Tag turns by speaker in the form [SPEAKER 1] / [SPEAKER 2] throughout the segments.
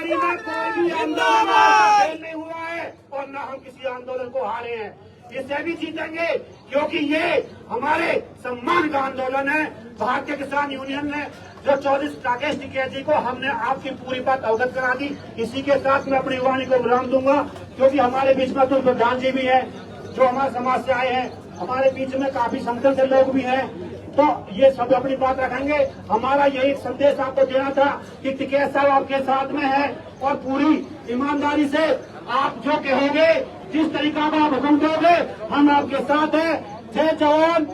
[SPEAKER 1] में कोई भी आंदोलन नहीं हुआ है और न हम किसी आंदोलन को हारे हैं। इससे भी जीतेंगे क्योंकि ये हमारे सम्मान का आंदोलन है। भारतीय किसान यूनियन ने जो 24 राकेश टिकैत जी को हमने आपकी पूरी बात अवगत करा दी। इसी के साथ मैं अपनी वाणी को विराम दूंगा क्योंकि हमारे बीच में अतुल प्रधान जी भी है जो हमारे समाज से आए हैं। हमारे बीच में काफी संगठन से लोग भी हैं, तो ये सब अपनी बात रखेंगे। हमारा यही संदेश आपको देना था कि टिकैत साहब आपके साथ में है और पूरी ईमानदारी से आप जो कहोगे, जिस तरीका का आप हुक्म दोगे, हम आपके साथ हैं। जय जवान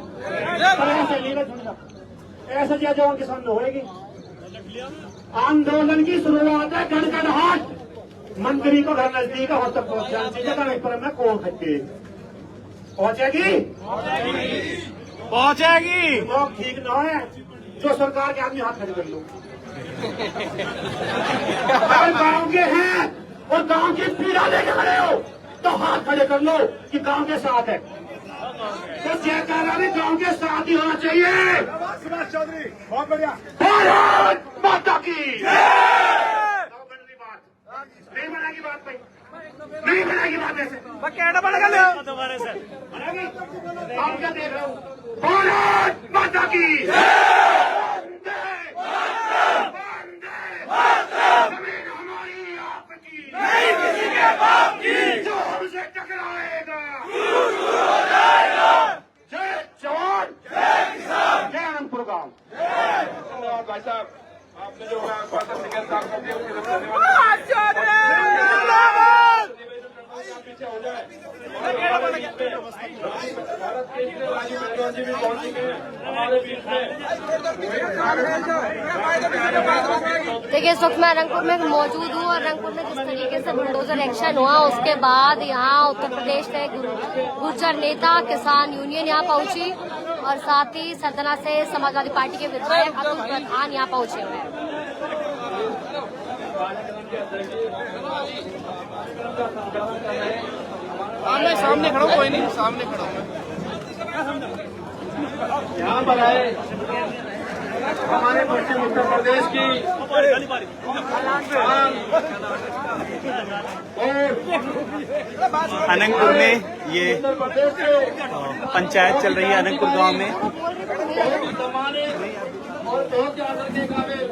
[SPEAKER 1] ऐसे जय जवान के सामने होएगी। आंदोलन की शुरुआत है गड़गड़ाहट। मंत्री को घर नजदीक हो तक पहुंचाने पर मैं कौन खत्ते पहुंचेगी लोग ठीक ना है जो सरकार के आदमी हाथ खड़े कर लो। गांव के हैं और गांव की पीड़ा लेके खड़े हो तो हाथ खड़े कर लो कि गांव के साथ है। तो जयकारा भी गांव के साथ ही होना चाहिए।
[SPEAKER 2] सुभाष चौधरी बहुत बढ़िया।
[SPEAKER 1] भारत माता की नहीं बनेगी बात भाई, नहीं बनेगी बात ऐसे
[SPEAKER 3] दोबारा सर
[SPEAKER 1] बनेगी। आप क्या देख रहे हो? भारत माता की जमीन हमारी आपकी नहीं किसी के बाप की। जो हमसे टकराएगा जय जवान जय किसान जय अनंतपुर गाँव।
[SPEAKER 2] धन्यवाद भाई साहब, आपने जो टिकैत साहब को दिया उसके लिए पीछे हो जाए। भारत के राजीव मेघवाल जी भी पहुंच चुके हैं हमारे बीच में।
[SPEAKER 4] देखिए इस वक्त मैं रंगपुर में मौजूद हूँ और रंगपुर में जिस तरीके से बुलडोजर एक्शन हुआ उसके बाद यहाँ उत्तर प्रदेश के गुर्जर नेता किसान यूनियन यहाँ पहुंची और साथ ही सरदना से समाजवादी पार्टी के विधायक अतुल प्रधान यहाँ पहुंचे हुए हैं।
[SPEAKER 2] सामने खड़ा हूँ, कोई नहीं सामने खड़ा हूँ। यहाँ पर आए हमारे पश्चिम उत्तर प्रदेश की
[SPEAKER 3] अनंतपुर में ये पंचायत चल रही है। अनंतपुर गांव में
[SPEAKER 2] और बहुत ज्यादा के काबिल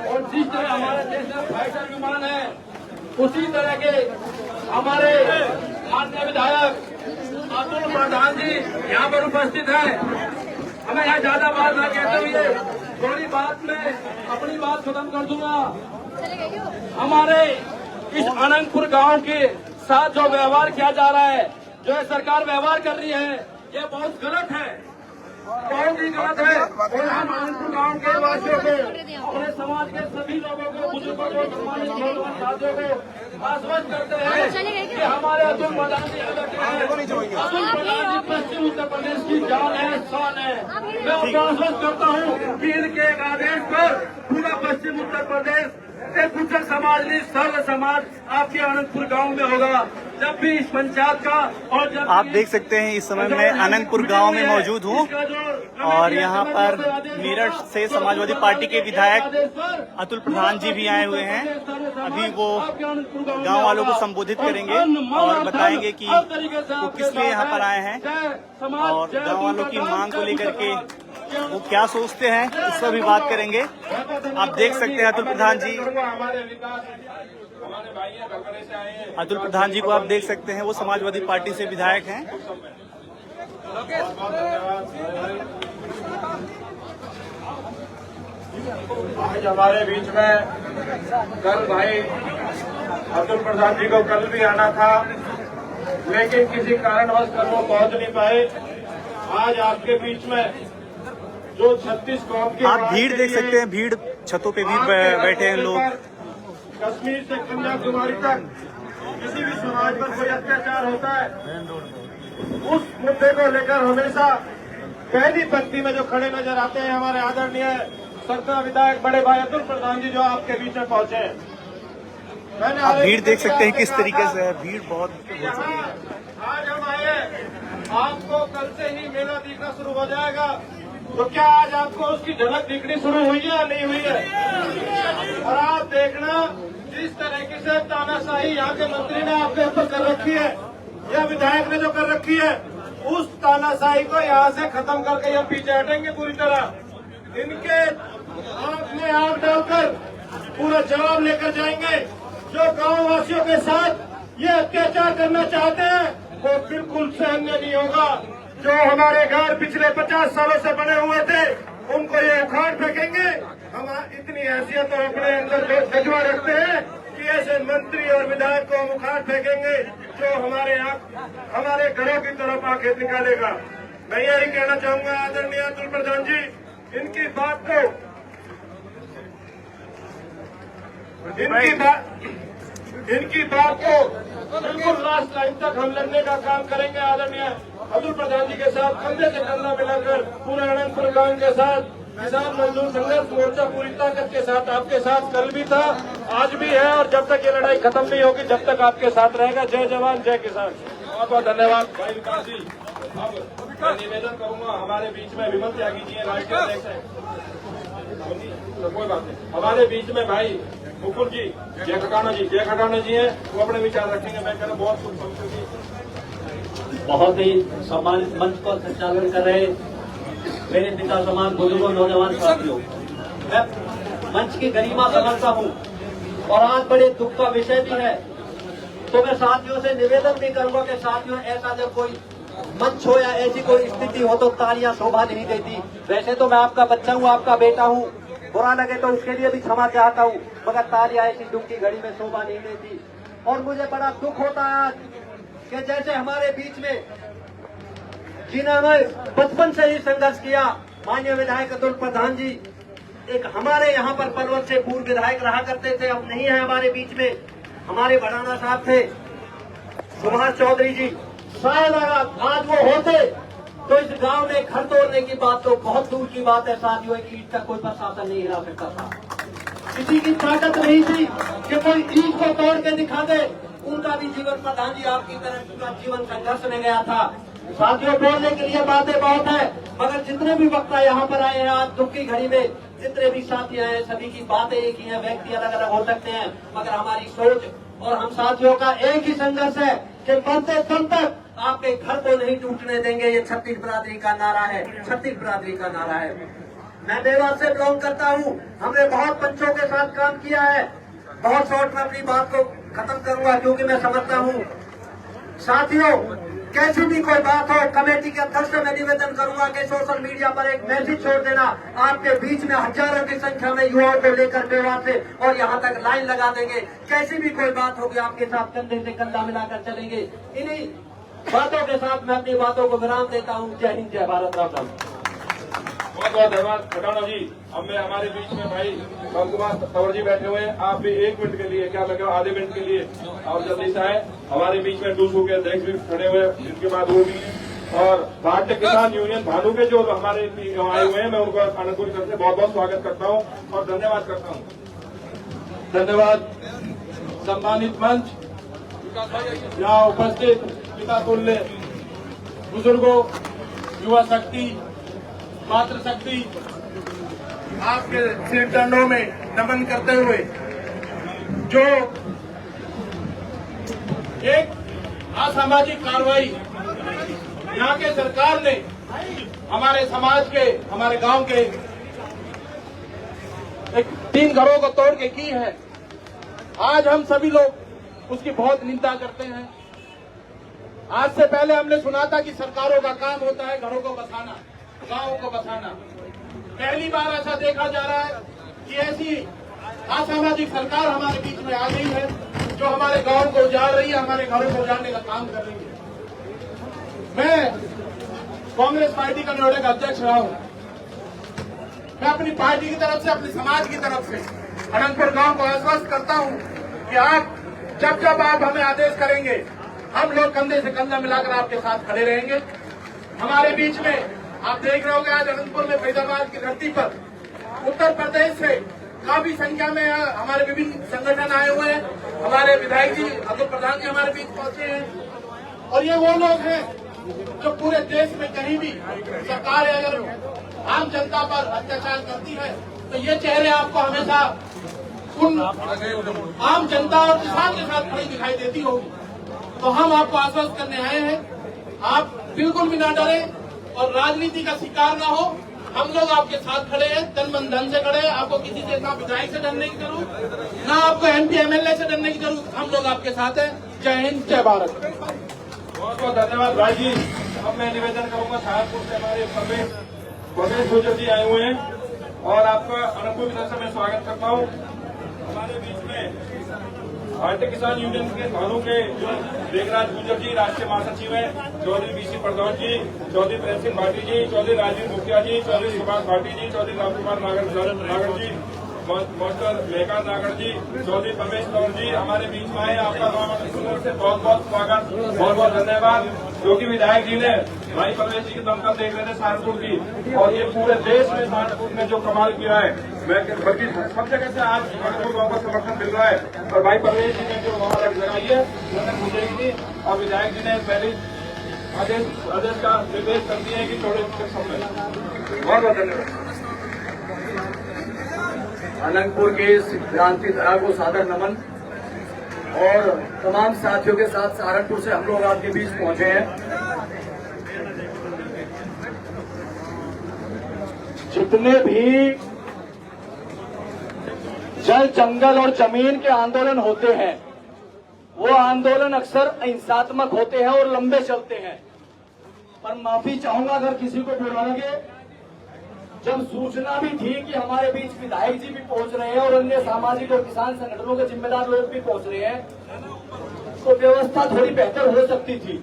[SPEAKER 2] और जिस तरह हमारे देश में फाइटर विमान है उसी तरह के हमारे माननीय विधायक अतुल प्रधान जी यहाँ पर उपस्थित है। हमें यहाँ ज्यादा बात न कहते हुए थोड़ी बात में अपनी बात खत्म कर दूंगा। हमारे इस अनंतपुर गांव के साथ जो व्यवहार किया जा रहा है, जो है सरकार व्यवहार कर रही है, ये बहुत गलत है, बहुत ही गलत है। और हम अनंतपुर गांव के वासियों को, अपने समाज के सभी लोगों को, बुजुर्गों को, सम्मानित नौजवान साथियों को आश्वस्त करते हैं कि हमारे अतुल प्रधान जी अतुल प्रधान जी पश्चिम उत्तर प्रदेश की जान है, शान है। मैं आपको आश्वस्त करता हूँ कि इनके एक आदेश पर पूरा पश्चिम उत्तर प्रदेश एक गुर्जर समाज नहीं, सर्व समाज आपके अनंतपुर गांव में होगा। जब भी इस पंचायत का और जब
[SPEAKER 3] आप देख सकते हैं इस समय मैं अनंतपुर गांव में मौजूद हूं और यहां पर मेरठ से समाजवादी पार्टी के विधायक अतुल प्रधान जी भी आए हुए हैं। अभी वो गांव वालों को संबोधित करेंगे और बताएंगे कि वो किस लिए यहां पर आए हैं और गांव वालों की मांग को लेकर के वो क्या सोचते हैं, इस पर भी बात करेंगे। आप देख सकते हैं अतुल प्रधान जी, अतुल प्रधान जी को आप देख सकते हैं, वो समाजवादी पार्टी से विधायक हैं।
[SPEAKER 2] आज हमारे बीच में कल भाई अतुल प्रधान जी को कल भी आना था, लेकिन किसी कारणवश कल वो पहुंच नहीं पाए। आज आपके बीच में जो 36 गांव के
[SPEAKER 3] आप भीड़ देख सकते हैं, भीड़ छतों पे भी बैठे हैं लोग।
[SPEAKER 2] कश्मीर से कन्याकुमारी तक किसी भी समाज पर कोई अत्याचार होता है, उस मुद्दे को लेकर हमेशा पहली पंक्ति में जो खड़े नजर आते हैं हमारे आदरणीय सरकार विधायक बड़े भाई अतुल प्रधान जी जो आपके बीच में पहुंचे हैं। मैंने
[SPEAKER 3] आप भीड़ देख सकते हैं किस तरीके से है, भीड़ बहुत हो चुकी है।
[SPEAKER 2] आज हम आए, आपको कल से ही मेला दिखना शुरू हो जाएगा, तो क्या आज आपको उसकी झलक दिखनी शुरू हुई है या नहीं हुई है? और आप देखना जिस जिस तरीके से तानाशाही यहाँ के मंत्री ने आपके ऊपर कर रखी है या विधायक ने जो कर रखी है, उस तानाशाही को यहाँ से खत्म करके ये पीछे हटेंगे पूरी तरह। इनके आंख में आंख डालकर पूरा जवाब लेकर जाएंगे। जो गांव वासियों के साथ ये अत्याचार करना चाहते हैं वो बिल्कुल सहन नहीं होगा। जो हमारे घर पिछले 50 सालों से बने हुए थे उनको ये उखाड़ फेंकेंगे। हम इतनी हैसियत और अपने अंदर जज्बा रखते हैं कि ऐसे मंत्री और विधायक को हम उखाड़ फेंकेंगे जो हमारे घरों की तरफ आंखें निकालेगा। मैं यही कहना चाहूंगा आदरणीय अतुल प्रधान जी, इनकी बात को बिल्कुल लास्ट टाइम तक हम लड़ने का काम करेंगे। आदरणीय अतुल प्रधान जी के साथ कंधे से कंधा मिलाकर पूरे अनंतपुर गांव के साथ किसान मजदूर संघर्ष मोर्चा पूरी ताकत के साथ आपके साथ कल भी था, आज भी है और जब तक ये लड़ाई खत्म नहीं होगी जब तक आपके साथ रहेगा। जय जवान जय किसान। बहुत बहुत धन्यवाद भाई विकास जी। अब मैं निवेदन करूंगा, हमारे बीच में विमल त्यागी जी हैं, राष्ट्रीय अध्यक्ष हैं। कोई बात नहीं, हमारे बीच में भाई मुकुल जी जय खटाना जी हैं, वो अपने विचार रखेंगे। मैं कह रहा बहुत
[SPEAKER 5] बहुत ही सम्मानित मंच पर संचालन कर रहे मेरे पिता समान बुजुर्गों नौजवान साथियों, मैं मंच की गरिमा समझता हूँ और आज बड़े दुख का विषय भी है। तो मैं साथियों से निवेदन भी करूंगा कि साथियों ऐसा जब कोई मंच हो या ऐसी कोई स्थिति हो तो तालियां शोभा नहीं देती। वैसे तो मैं आपका बच्चा हूँ, आपका बेटा हूँ, बुरा लगे तो उसके लिए भी क्षमा चाहता हूँ, मगर तालियां ऐसी दुख की घड़ी में शोभा नहीं देती। और मुझे बड़ा दुख होता है कि जैसे हमारे बीच में जिन्होंने बचपन से ही संघर्ष किया, माननीय विधायक अतुल प्रधान जी एक हमारे यहाँ पर पलवल से पूर्व विधायक रहा करते थे, अब नहीं है हमारे बीच में। हमारे भड़ाना साहब थे सुभाष चौधरी जी, शायद आज वो होते तो इस गांव में घर तोड़ने की बात तो बहुत दूर की बात है साथियों। एक ईंट का कोई प्रशासन नहीं हिला सकता था, किसी की ताकत नहीं थी कि कोई ईंट को तोड़ के दिखा दे। उनका भी जीवन प्रधान जी आपकी तरह पूरा जीवन संघर्ष में गया था। साथियों बोलने के लिए बातें बहुत है, मगर जितने भी वक्ता यहाँ पर आए हैं आज दुख की घड़ी में, जितने भी साथी आए हैं सभी की बातें एक ही है। व्यक्ति अलग अलग हो सकते हैं मगर हमारी सोच और हम साथियों का एक ही संघर्ष है कि मरते दम तक आपके घर को नहीं टूटने देंगे। ये छत्तीस बिरादरी का नारा है, छत्तीस बिरादरी का नारा है। मैं देवास से बिलोंग करता हूँ, हमने बहुत पंचों के साथ काम किया है। बहुत शॉर्ट में अपनी बात को खत्म करूंगा क्योंकि मैं समझता हूँ साथियों कैसी भी कोई बात हो, कमेटी के अध्यक्ष से मैं निवेदन करूंगा कि सोशल मीडिया पर एक मैसेज छोड़ देना। आपके बीच में हजारों की संख्या में युवाओं को लेकर देवास से और यहाँ तक लाइन लगा देंगे। कैसी भी कोई बात होगी आपके साथ कंधे से कंधा मिलाकर चलेंगे। इन्हीं बातों के साथ मैं अपनी बातों को विराम देता हूँ। जय हिंद, जय भारत। राम राम।
[SPEAKER 2] बहुत बहुत धन्यवाद खटाना जी। अब मैं हमारे बीच में भाई राम कुमार तंवर जी बैठे हुए हैं, आप भी 1 मिनट के लिए, क्या लगे आधे मिनट के लिए और जल्दी से आए। हमारे बीच में डूसू के अध्यक्ष भी खड़े हुए, जिनके बाद वो भी और भारतीय किसान यूनियन भानु के जो हमारे आए हुए हैं, मैं उनको अनंतपुर से बहुत बहुत स्वागत करता हूँ और धन्यवाद करता हूँ। धन्यवाद। सम्मानित मंच, यहाँ उपस्थित पिता तुल्य बुजुर्गों, युवा शक्ति, मातृ शक्ति, आपके सिर चरणों में नमन करते हुए जो एक असामाजिक कार्रवाई यहाँ के सरकार ने हमारे समाज के, हमारे गांव के 3 घरों को तोड़ के की है, आज हम सभी लोग उसकी बहुत निंदा करते हैं। आज से पहले हमने सुना था कि सरकारों का काम होता है घरों को बसाना, गांवों को बसाना। पहली बार ऐसा देखा जा रहा है कि ऐसी असामाजिक सरकार हमारे बीच में आ गई है जो हमारे गांव को उजाड़ रही है, हमारे घरों को उजाड़ने का काम कर रही है। मैं कांग्रेस पार्टी का नियोजक अध्यक्ष रहा हूं। मैं अपनी पार्टी की तरफ से, अपने समाज की तरफ से अनंतपुर गांव को आश्वस्त करता हूं कि आप जब आप हमें आदेश करेंगे, हम लोग कंधे से कंधा मिलाकर आपके साथ खड़े रहेंगे। हमारे बीच में आप देख रहे होंगे आज अनंतपुर में फरीदाबाद की धरती पर उत्तर प्रदेश से काफी संख्या में हमारे विभिन्न संगठन आए हुए हैं। हमारे विधायक जी अतुल प्रधान जी हमारे बीच पहुंचे हैं और ये वो लोग हैं जो पूरे देश में कहीं भी सरकार अगर आम जनता पर अत्याचार करती है तो ये चेहरे आपको हमेशा उन आम जनता और किसान के साथ खड़ी दिखाई देती होगी। तो हम आपको आश्वस्त करने आए हैं, आप बिल्कुल भी ना डरें और राजनीति का शिकार ना हो। हम लोग आपके साथ खड़े हैं, तन मन धन से खड़े हैं। आपको किसी से ना विधायक से डरने की जरूरत, ना आपको MP MLA से डरने की जरूरत। हम लोग आपके साथ हैं। जय हिंद, जय भारत।
[SPEAKER 6] बहुत बहुत धन्यवाद भाई जी। अब मैं निवेदन करूंगा, सहारनपुर से हमारे परवेश गुर्जर जी आए हुए हैं और आपका अनंतपुर विधानसभा में स्वागत करता हूं। हमारे बीच में भारतीय किसान यूनियन के थानों के जो मेघराज गुर्जर जी राष्ट्रीय महासचिव हैं, चौधरी BC प्रधान जी, चौधरी प्रेम सिंह भाटी जी, चौधरी राजीव मुखिया जी, चौधरी सुभाष भाटी जी, चौधरी रामकुमार नागर जी, मास्टर मेघा नागर जी, चौधरी परमेश कौर जी हमारे बीच में आए। आपका से बहुत बहुत स्वागत, बहुत बहुत धन्यवाद। क्योंकि विधायक जी ने भाई परमेश जी की दमकल देख रहे थे सहारनपुर की, और ये पूरे देश में सहारनपुर में जो कमाल किया है, मैं बल्कि सब जगह से आज सहारनपुर गाँव का समर्थन मिल रहा है। और भाई परमेश जी ने जो वहाँ लगाई है उन्होंने मुझे की, और विधायक जी ने पहले आदेश का निर्देश कर दिया है कि थोड़े समय। बहुत बहुत धन्यवाद।
[SPEAKER 7] अनंतपुर के इस क्रांति धारा को सादर नमन, और तमाम साथियों के साथ सहारनपुर से हम लोग आपके बीच पहुंचे हैं। जितने भी जल, जंगल और जमीन के आंदोलन होते हैं, वो आंदोलन अक्सर अहिंसात्मक होते हैं और लंबे चलते हैं। पर माफी चाहूंगा अगर किसी को बुरा लगे, जब सूचना भी थी कि हमारे बीच विधायक जी भी पहुंच रहे हैं और अन्य सामाजिक और किसान संगठनों के जिम्मेदार लोग भी पहुंच रहे हैं, तो व्यवस्था थोड़ी बेहतर हो सकती थी।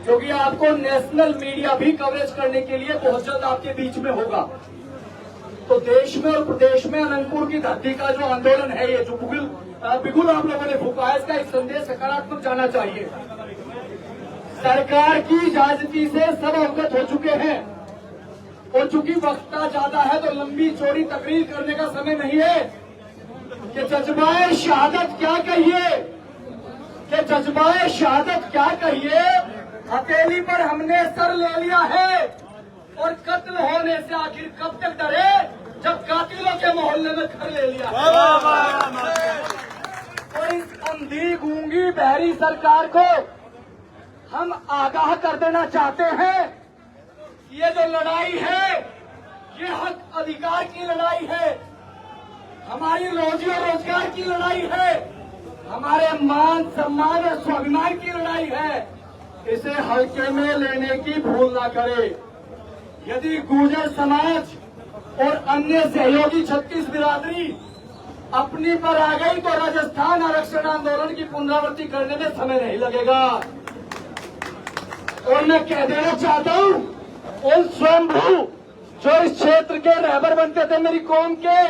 [SPEAKER 7] क्योंकि आपको नेशनल मीडिया भी कवरेज करने के लिए बहुत जल्द आपके बीच में होगा। तो देश में और प्रदेश में अनंतपुर की धरती का जो आंदोलन है, ये जो बिगुल आप लोगों ने फूका है, इसका एक संदेश सकारात्मक जाना चाहिए। सरकार की राजनीति से सब अवगत हो चुके हैं, और चूंकि वक्त ज्यादा है तो लंबी चौड़ी तकरीर करने का समय नहीं है। कि जज्बाए शहादत क्या कहिए, कि जज्बाए शहादत क्या कहिए, हथेली पर हमने सर ले लिया है, और कत्ल होने से आखिर कब तक डरे, जब कातिलों के मोहल्ले में घर ले लिया है। और इस अंधी गूंगी बहरी सरकार को हम आगाह कर देना चाहते हैं, ये जो लड़ाई है, ये हक अधिकार की लड़ाई है, हमारी रोजी और रोजगार की लड़ाई है, हमारे मान सम्मान और स्वाभिमान की लड़ाई है। इसे हल्के में लेने की भूल ना करे। यदि गुर्जर समाज और अन्य सहयोगी 36 बिरादरी अपनी पर आ गई तो राजस्थान आरक्षण आंदोलन की पुनरावृत्ति करने में समय नहीं लगेगा। और मैं कह देना चाहता हूं उन स्वयंभू जो इस क्षेत्र के रहबर बनते थे मेरी कौम के,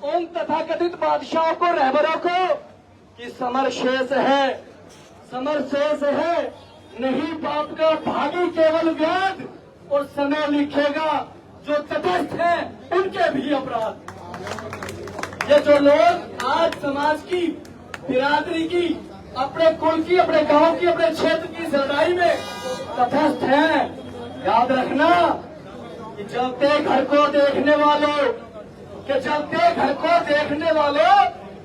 [SPEAKER 7] उन तथाकथित बादशाहों को, रहबरों को, कि समर शेष है, समर शेष है, नहीं बाप का भागी केवल व्याध, और समय लिखेगा जो तटस्थ है उनके भी अपराध। ये जो लोग आज समाज की, बिरादरी की, अपने कुल की, अपने गांव की, अपने क्षेत्र की लड़ाई में तटस्थ हैं, याद रखना कि जलते घर को देखने वालों, कि जलते घर को देखने वालों,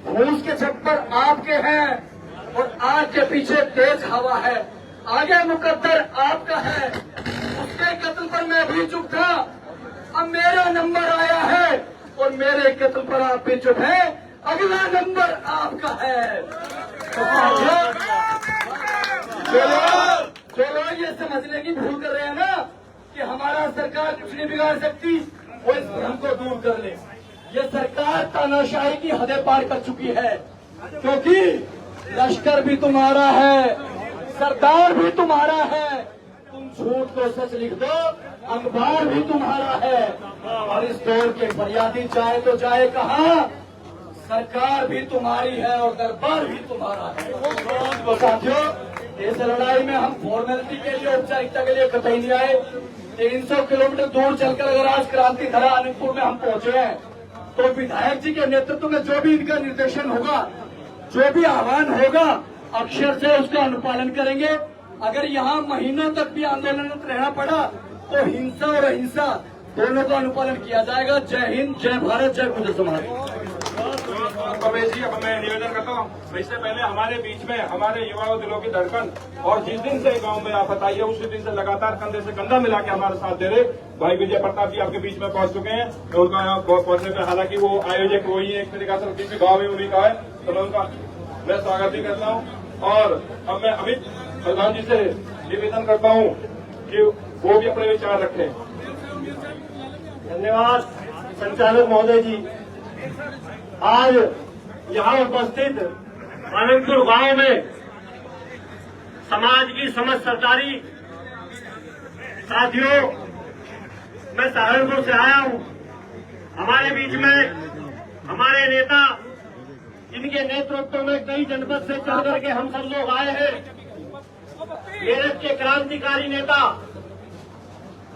[SPEAKER 7] फूस के छप्पर आपके हैं और आग के पीछे तेज हवा है, आगे मुकद्दर आपका है। उसके कत्ल पर मैं भी चुप था, अब मेरा नंबर आया है और मेरे कत्ल पर आप भी चुप हैं, अगला नंबर आपका है। तो जो लोग ये समझने की भूल कर रहे हैं ना कि हमारा सरकार कुछ नहीं बिगाड़ सकती, वो इस भ्रम को दूर कर ले। ये सरकार तानाशाही की हदें पार कर चुकी है, क्योंकि लश्कर भी तुम्हारा है, सरदार भी तुम्हारा है, तुम झूठ को सच लिख दो, अखबार भी तुम्हारा है, और इस दौर के फरियादी जाए तो जाए कहाँ, सरकार भी तुम्हारी है और दरबार भी तुम्हारा है। तो साथियों, इस लड़ाई में हम फॉर्मेलिटी के लिए, औपचारिकता के लिए कतई नहीं आए। 300 किलोमीटर दूर चलकर अगर आज क्रांति धरा अनंतपुर में हम पहुंचे हैं, तो विधायक जी के नेतृत्व में जो भी इनका निर्देशन होगा, जो भी आह्वान होगा, अक्षर से उसका अनुपालन करेंगे। अगर यहाँ महीनों तक भी आंदोलनरत रहना पड़ा तो हिंसा और अहिंसा दोनों का अनुपालन किया जाएगा। जय हिंद, जय भारत, जय गुर्जर समाज।
[SPEAKER 6] प्रवेश जी, अब मैं निवेदन करता हूँ, इससे पहले हमारे बीच में हमारे युवाओं दिलों की धड़कन और जिस दिन से गांव में आफत आई है उसी दिन से लगातार कंधे से कंधा मिला के हमारा साथ दे रहे भाई विजय प्रताप जी आपके बीच में पहुंच चुके हैं। मैं उनका यहाँ पहुंचने पे, हालांकि वो आयोजक वही है एक तरीका से, क्योंकि गाँव में उन्हीं का है, तो मैं उनका स्वागत भी करता हूँ। और अब मैं अमित प्रधान जी से निवेदन करता हूँ कि वो भी अपने विचार रखें।
[SPEAKER 7] धन्यवाद संचालक महोदय जी। आज यहाँ उपस्थित अनंतपुर गांव में समाज की समस्त सरदारी साथियों, मैं सहारनपुर से आया हूँ। हमारे बीच में हमारे नेता, जिनके नेतृत्व में कई जनपद से चल करके हम सब लोग आए हैं, मेरठ के क्रांतिकारी नेता,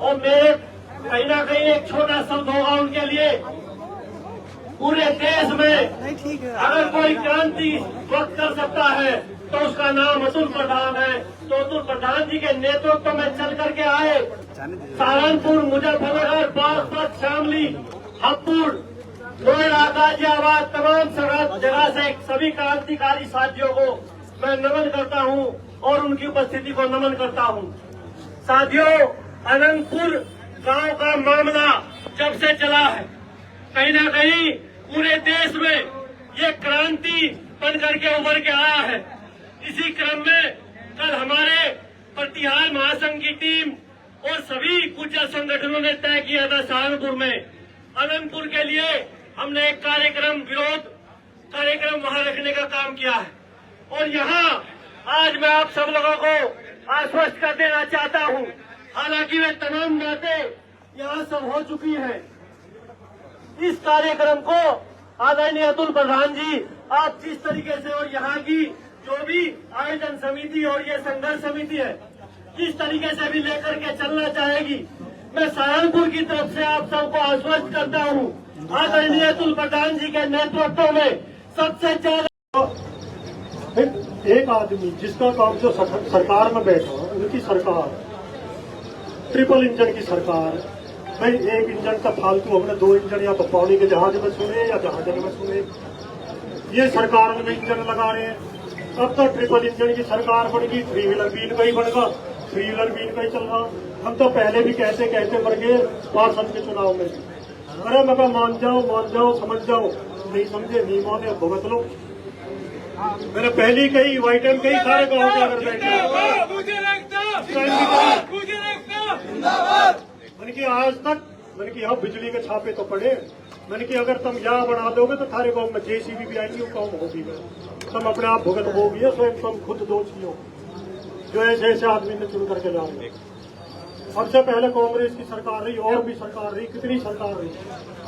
[SPEAKER 7] और मेरठ कहीं ना कहीं एक छोटा शब्द होगा उनके लिए। पूरे देश में अगर कोई क्रांति वक्त कर सकता है तो उसका नाम अतुल प्रधान है। तो अतुल प्रधान जी के नेतृत्व में चल करके आए सहारनपुर, मुजफ्फरनगर, बागपत, शामली, हपुर, नोएडा, गाजियाबाद, तमाम जगह से सभी क्रांतिकारी साथियों को मैं नमन करता हूं और उनकी उपस्थिति को नमन करता हूं। साथियों, अनंतपुर गांव का मामला जब से चला है, कहीं ना कहीं पूरे देश में ये क्रांति बन करके उभर के आया है। इसी क्रम में कल हमारे प्रतिहार महासंघ की टीम और सभी गुर्जर संगठनों ने तय किया था सहारनपुर में अनंतपुर के लिए हमने एक विरोध कार्यक्रम वहां रखने का काम किया है। और यहाँ आज मैं आप सब लोगों को आश्वस्त कर देना चाहता हूँ, हालांकि वे तमाम बातें यहाँ सब हो चुकी हैं। इस कार्यक्रम को आदरणीय अतुल प्रधान जी, आप जिस तरीके से और यहाँ की जो भी आयोजन समिति और ये संघर्ष समिति है, जिस तरीके से भी लेकर के चलना चाहेगी, मैं सहारनपुर की तरफ से आप सबको आश्वस्त करता हूँ। आदरणीय अतुल प्रधान जी के नेतृत्व में सबसे ज्यादा
[SPEAKER 8] एक आदमी जिसका काम जो सरकार में बैठा, उनकी सरकार ट्रिपल इंजन की सरकार, भाई एक इंजन का फालतू हमने 2 इंजन या तो पौड़ी के जहाज में सुने या जहाज में सुने, ये सरकार में इंजन लगा रहे हैं। अब तो ट्रिपल इंजन की सरकार बनेगी, 3 व्हीलर भी इनका ही बनेगा, 3 व्हीलर भी इनका ही चल रहा। हम तो पहले भी कहते मर गए पार्षद के चुनाव में। अरे मैं मान जाओ समझ जाओ, नहीं समझे नहीं माने भुगत लो। मैंने पहली कही व्हाइट एम कही सारे गाँव के अगर बैठे मैंने कि आज तक मैंने कि यहाँ बिजली के छापे तो पड़े, मैंने कि अगर तुम यहाँ बना दोगे तो थारे गाँव में जेसीबी भी आएंगी, वो काम होगी, तुम अपने आप भुगत होगी, स्वयं तुम खुद दोषी हो जो ऐसे ऐसे आदमी ने चुन करके जा रहे। सबसे पहले कांग्रेस की सरकार रही, और भी सरकार रही, कितनी सरकार रही,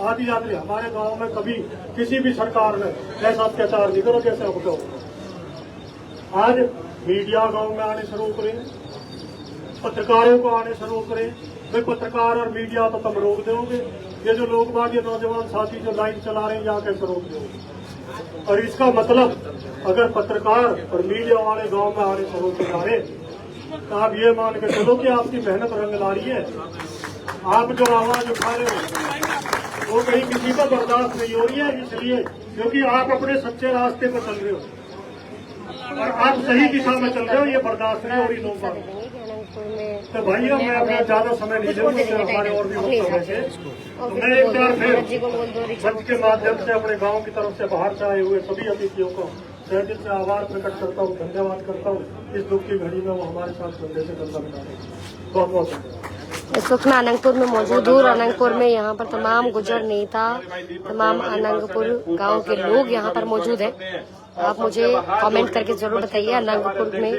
[SPEAKER 8] आधी आदमी हमारे गांव में कभी किसी भी सरकार ने ऐसा अत्याचार नहीं करो जैसे अब कहो। आज मीडिया गांव में आने से रोक रहे, पत्रकारों को आने से रोक रहे। भाई पत्रकार और मीडिया तो तुम रोक दोगे, ये जो लोग ये नौजवान साथी जो लाइन चला रहे हैं यहाँ कैसे रोक दोगे। और इसका मतलब अगर पत्रकार और मीडिया वाले गांव में आने से रोके जा रहे तो आप ये मान के चलो कि आपकी मेहनत रंग ला रही है। आप जो आवाज उठा रहे हो वो कहीं किसी को बर्दाश्त नहीं हो रही है, इसलिए क्योंकि आप अपने सच्चे रास्ते पर चल रहे हो और आप सही दिशा में चल रहे हो, ये बर्दाश्त नहीं हो रही लोगों का। तो भाई मैं अपना ज्यादा समय नहीं दूंगा, हमारे और भी वक्त है। तो मैं एक बार फिर मंच के माध्यम से अपने गांव की तरफ से बाहर से आए हुए सभी अतिथियों को तहे दिल से आभार प्रकट करता हूँ, धन्यवाद करता हूँ। इस दुख की घड़ी में वो हमारे साथ कंधे से कंधा मिला रहे हैं। बहुत बहुत धन्यवाद।
[SPEAKER 4] इस वक्त मैं अनंतपुर में मौजूद हूँ। अनंतपुर में यहाँ पर तमाम गुर्जर नेता, तमाम अनंतपुर गांव के लोग यहाँ पर मौजूद हैं। आप मुझे कमेंट करके जरूर बताइए अनंतपुर में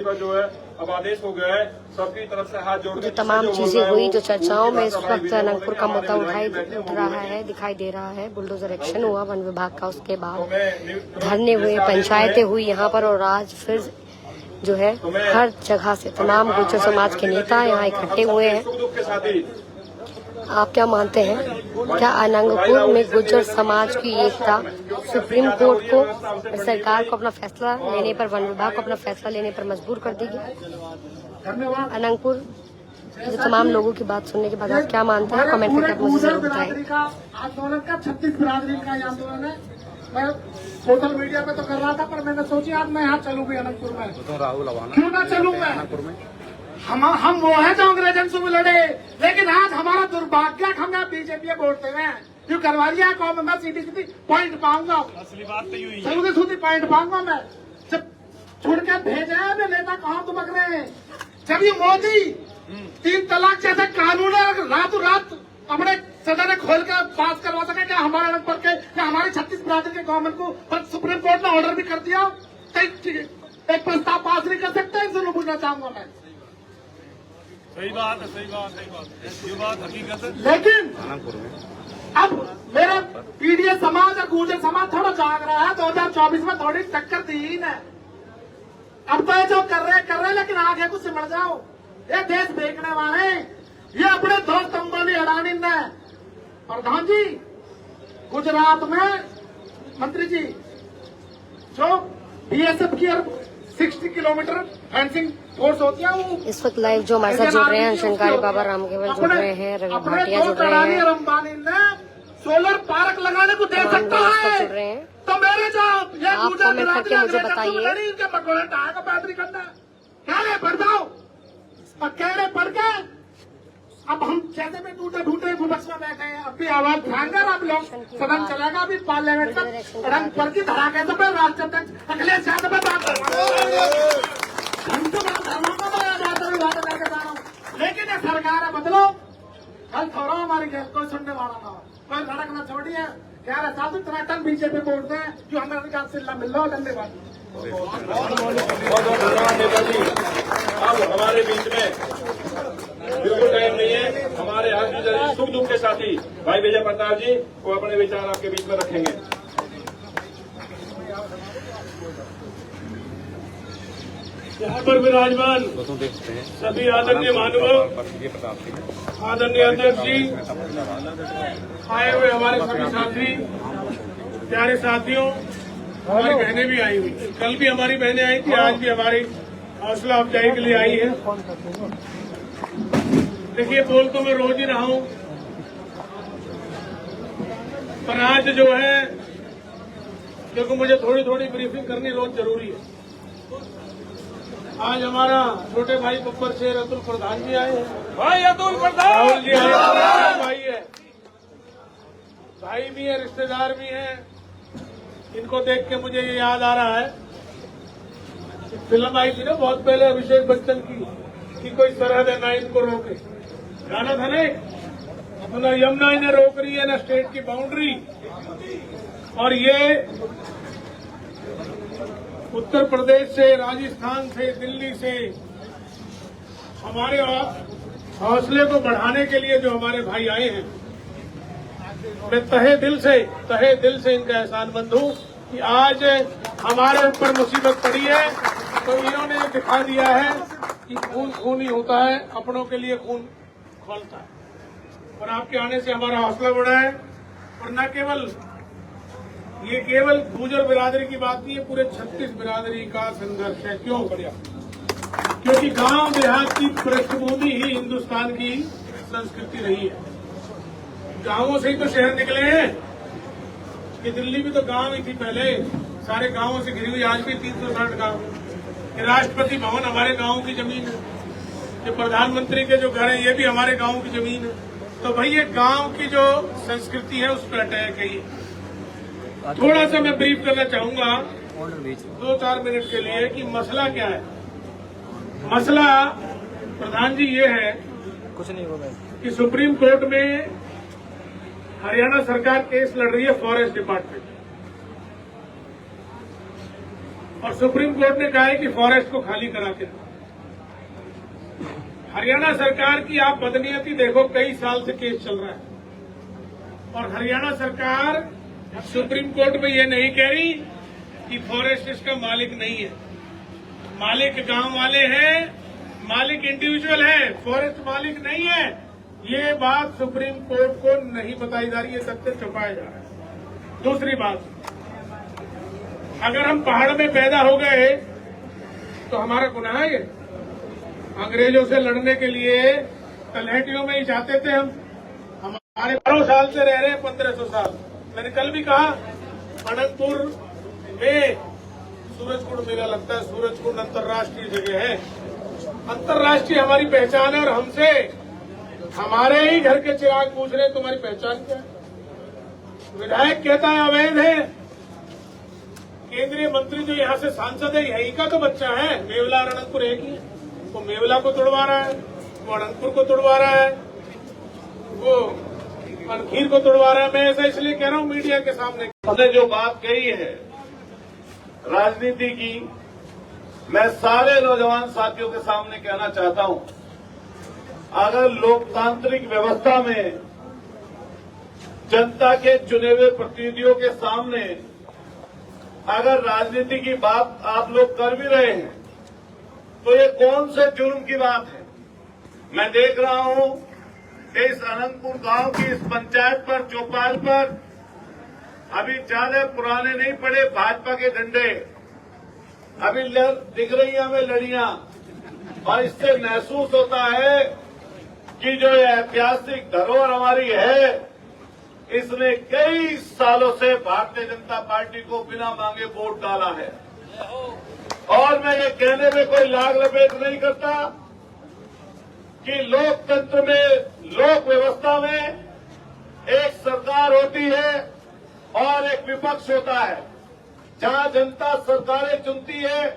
[SPEAKER 6] अब आदेश हो गया है, सबकी तरफ से हाथ जोड़
[SPEAKER 4] जो तमाम चीजें हुई, जो चर्चाओं में इस वक्त अनंतपुर का मुद्दा उठ रहा है, दिखाई दे रहा है। बुलडोजर एक्शन हुआ वन विभाग का, उसके बाद धरने हुए, पंचायतें हुई यहाँ पर, और आज फिर जो है हर जगह से तमाम गुर्जर समाज के नेता यहाँ इकट्ठे हुए हैं। आप क्या मानते हैं, क्या अनंतपुर में गुर्जर समाज की एकता सुप्रीम कोर्ट को, सरकार को अपना फैसला लेने पर, वन विभाग को अपना फैसला लेने पर मजबूर कर देगी? अनंतपुर जो तमाम लोगों की बात सुनने के बाद आप क्या मानते हैं, कमेंट करके आप मुझे जरूर बताएं।
[SPEAKER 7] आंदोलन का 36 बिरादरी का आंदोलन है। मैं सोशल मीडिया पे तो कर रहा था, पर मैंने सोची आज मैं यहाँ चलूँ भी अनंतपुर में।
[SPEAKER 6] तो राहुल
[SPEAKER 7] क्यों ना चलूँ मैं?
[SPEAKER 6] अनंतपुर में
[SPEAKER 7] हम वो है जो अंग्रेजन से भी लड़े, लेकिन आज हमारा दुर्भाग्य हम यहाँ बीजेपी वोट दे रहे हैं। क्यों करवा लिया कौन? मैं सीधी सीधी पॉइंट पाऊंगा,
[SPEAKER 3] असली बात तो यही है।
[SPEAKER 7] सीधी सीधी पॉइंट पाऊंगा मैं। जब छोड़ के भेजे हैं वे नेता कहाँ दुबक रहे हैं? जब ये मोदी 3 तलाक जैसे कानून रातों रात अपने सदन ने खोल कर पास करवा सके क्या हमारे रंग पर के या हमारे 36 बिरादरी के गवर्नमेंट को? पर सुप्रीम कोर्ट ने ऑर्डर भी कर दिया, एक प्रस्ताव पास नहीं कर सकते। इनसे पूछना चाहूंगा मैं।
[SPEAKER 6] सही बात है, सही बात, सही बात, ये बात हकीकत है।
[SPEAKER 7] लेकिन
[SPEAKER 6] अनंतपुर में
[SPEAKER 7] अब मेरा पीडीएस समाज और गुर्जर समाज थोड़ा जाग रहा है। 2024 में थोड़ी टक्कर दी है। अब तो ये जो कर रहे लेकिन आगे कुछ सिमट जाओ। ये देश देखने वाले, ये अपने दोस्त अंबानी अडानी ने प्रधान जी गुजरात में मंत्री जी जो बीएसएफ की 60 किलोमीटर फेंसिंग फोर्स होती है वो।
[SPEAKER 4] इस वक्त लाइव जो हमारे साथ जुड़ रहे हैं शंकारी बाबा राम केवल जुड़ रहे हैं, रवि भाटिया जुड़ रहे हैं,
[SPEAKER 7] अंबानी ने सोलर पार्क लगाने को दे सकता है।
[SPEAKER 4] जुड़ रहे हैं।
[SPEAKER 7] तो मेरे जो ये
[SPEAKER 4] आप कमेंट करके मुझे बताइए।
[SPEAKER 7] पैदरी करना कहने पड़ जाओ और कहने पड़ के अब हम जैसे में ढूंढे विपक्ष में बैठे हैं। अभी आवाज उठाएंगे अब लोग सदन चलेगा। अभी पार्लियामेंट तक रंग पर की धड़ा के तो राष्ट्र अध्यक्ष अखिलेश यादव में बात लेकिन ये सरकार है बदलो। कल थोड़ा हमारी गैस कोई सुनने वाला था, कोई लड़क न छोड़िए। कह रहे साधु इतना टन बीजेपी वोट दें जो हमें सिल्ला मिल रहा है। धन्यवाद।
[SPEAKER 6] बहुत धन्यवाद नेताजी। अब हमारे बीच में बिल्कुल टाइम नहीं है। हमारे आज भी सुख दुख के साथी भाई विजय प्रताप जी वो अपने विचार आपके बीच में रखेंगे।
[SPEAKER 8] यहाँ पर विराजमान सभी आदरणीय महानुभाव, आदरणीय अध्यक्ष जी, आए हुए हमारे सभी साथी, प्यारे साथियों, हमारी बहनें भी आई हुई। कल भी हमारी बहनें आई थी, आज भी हमारी हौसला अफजाई के लिए आई है। देखिए बोल तो मैं रोज ही रहा हूं, पर आज जो है देखो मुझे थोड़ी थोड़ी ब्रीफिंग करनी रोज जरूरी है। आज हमारा छोटे भाई बब्बर शेर अतुल प्रधान जी आए हैं।
[SPEAKER 6] भाई अतुल प्रधान
[SPEAKER 8] राहुल जी आए, भाई है, भाई भी है, रिश्तेदार भी हैं। इनको देख के मुझे ये याद आ रहा है, एक फिल्म आई थी ना बहुत पहले अभिषेक बच्चन की कि कोई सरहद है ना इनको रोके, गाना था ना। तो ना यमुना इन्हें रोक रही है ना स्टेट की बाउंड्री। और ये उत्तर प्रदेश से, राजस्थान से, दिल्ली से हमारे हौसले को बढ़ाने के लिए जो हमारे भाई आए हैं, मैं तहे दिल से इनका एहसानमंद हूं कि आज हमारे ऊपर मुसीबत पड़ी है तो इन्होंने दिखा दिया है कि खून खून ही होता है, अपनों के लिए खून खोलता है। और आपके आने से हमारा हौसला बढ़ा है। और न केवल ये केवल गुर्जर बिरादरी की बात नहीं है, पूरे 36 बिरादरी का संघर्ष है। क्यों? क्योंकि गांव देहात की पृष्ठभूमि ही हिंदुस्तान की संस्कृति रही है। गांवों से ही तो शहर निकले हैं। कि दिल्ली भी तो गांव ही थी पहले, सारे गांवों से घिरी हुई। आज भी 360 गांव। राष्ट्रपति भवन हमारे गांव की जमीन है, ये प्रधानमंत्री के जो घर है ये भी हमारे गांव की जमीन है। तो भाई ये गांव की जो संस्कृति है उस पर अटैक है। थोड़ा सा मैं ब्रीफ करना चाहूंगा 2-4 मिनट के लिए कि मसला क्या है। मसला प्रधान जी ये है
[SPEAKER 3] कुछ नहीं होगा
[SPEAKER 8] कि सुप्रीम कोर्ट में हरियाणा सरकार केस लड़ रही है फॉरेस्ट डिपार्टमेंट, और सुप्रीम कोर्ट ने कहा है कि फॉरेस्ट को खाली करा के दो। हरियाणा सरकार की आप बदनीयती देखो, कई साल से केस चल रहा है और हरियाणा सरकार सुप्रीम कोर्ट में ये नहीं कह रही कि फॉरेस्ट इसका मालिक नहीं है। मालिक गांव वाले हैं, मालिक इंडिविजुअल है, फॉरेस्ट मालिक नहीं है। ये बात सुप्रीम कोर्ट को नहीं बताई जा रही है, तथ्य छुपाया जा रहा है। दूसरी बात, अगर हम पहाड़ में पैदा हो गए तो हमारा गुनाह है। ये अंग्रेजों से लड़ने के लिए तलहटियों में ही जाते थे हम। हमारे 12 साल से रह रहे हैं 1500 साल। मैंने कल भी कहा
[SPEAKER 6] अनंतपुर में सूरजकुंड मेला लगता है। सूरजकुंड अंतर्राष्ट्रीय जगह है, अंतर्राष्ट्रीय हमारी पहचान है। और हमसे हमारे ही घर के चिराग पूछ रहे तुम्हारी पहचान क्या है? विधायक कहता है अवैध है, केंद्रीय मंत्री जो यहाँ से सांसद है यही का तो बच्चा है। मेवला और अनंतपुर एक ही है। वो मेवला को तोड़वा रहा है, वो अनंतपुर को तोड़वा रहा है, वो मनखीर को तोड़वा रहा है। मैं ऐसा इसलिए कह रहा हूँ मीडिया के सामने।
[SPEAKER 9] हमने जो बात कही है राजनीति की, मैं सारे नौजवान साथियों के सामने कहना चाहता हूं, अगर लोकतांत्रिक व्यवस्था में जनता के चुने हुए प्रतिनिधियों के सामने अगर राजनीति की बात आप लोग कर भी रहे हैं तो ये कौन से जुर्म की बात है? मैं देख रहा हूं इस अनंतपुर गांव की इस पंचायत पर, चौपाल पर अभी ज्यादा पुराने नहीं पड़े भाजपा के झंडे, अभी दिख रही है हमें लड़ियां। और इससे महसूस होता है कि जो ये ऐतिहासिक धरोहर हमारी है, इसने कई सालों से भारतीय जनता पार्टी को बिना मांगे वोट डाला है। और मैं ये कहने में कोई लाग लपेट नहीं करता कि लोकतंत्र में, लोक व्यवस्था में एक सरकार होती है और एक विपक्ष होता है। जहां जनता सरकारें चुनती है,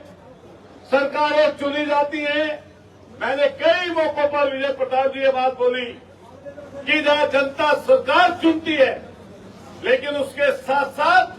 [SPEAKER 9] सरकारें चुनी जाती हैं। मैंने कई मौकों पर विजय प्रताप जी ये बात बोली कि जहां जनता सरकार चुनती है, लेकिन उसके साथ साथ